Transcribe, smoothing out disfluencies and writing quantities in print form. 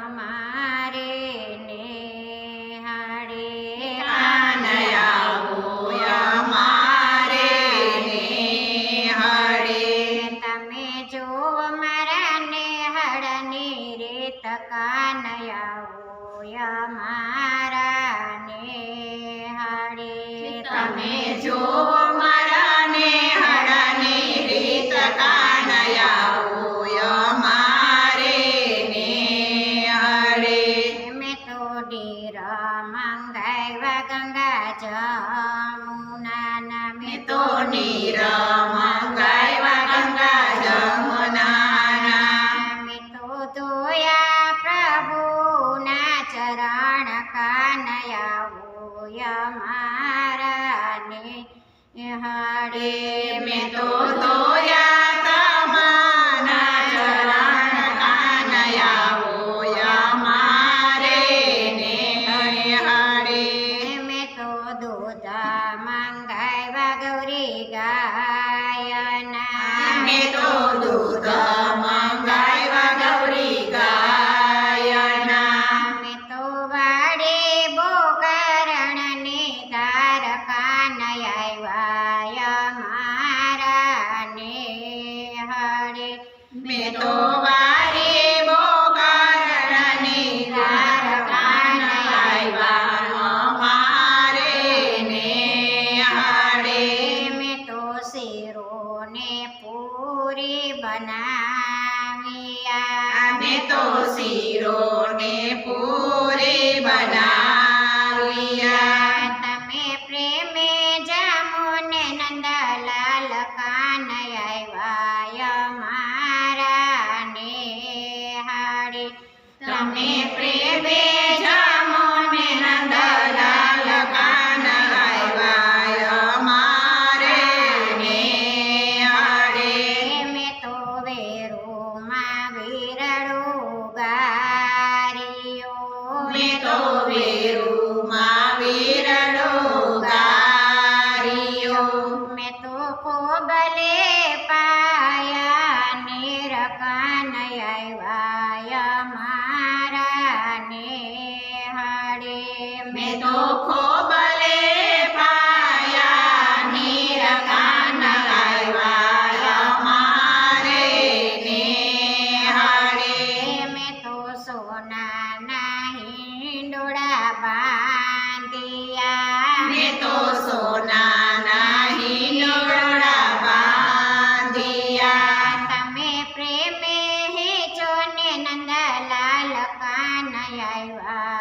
અમારે નેહાળે કાનૈયાઓ અમારે નેહાળે તમે જો મારા નેહાળની રીત કાનૈયાઓ અમારા નેહાળે તમે જો મારા નેહાળની રીત કાનૈયાઓ અમારે નેહાળે મેં તો ડીર મંગાવ્યા ગંગા જમુના મેં તો નીર મંગાવ્યા ગંગા જમુનાના મેં તો ધોયા પ્રભુના ચરણ કાનૈયાઓ અમારા નેહાળે મેં તો ધોયા તમારા ચરણ કાનૈયાઓ અમારે નેહાળે મેં તો દૂધ મંગાવ્યા ગૌરી ગાયના મેં તો દૂધ મંગાવ્યા ગૌરી ગાયના મેં તો વાડે બોકરણને તાર કાનૈયા મારા નેહાળે મેં તો વારે બોકરણની તાર કાનૈયા અમારે નેહાળે મેં તો શીરોને પૂરી બનાવ્યા મેં તો શીરોને પૂરી બનાવ્યા તમે પ્રેમે જામુને નંદલાલ કાનૈયા મારા નેહાળે તમે પ્રેમે જામોને નંદલાલ કાનૈયા અમારે નેહાળે મેં તો વેરુમાં વીરડું ગાર્યો મેં તો વેરુમાં વીરડો ગાર્યો મેં તો કોબલે પાયા નીર કાનૈયા મારા નેહાળે મેં તો ખોબલે પાયા નીર કાનૈયા અમારે નેહાળે મેં તો સોનાના હિંડોળા બાંધ્યા મેં તો સોનાના હિંડોળા બાંધ્યા તમે પ્રેમે હેચો ને નંદલાલ કાનૈયા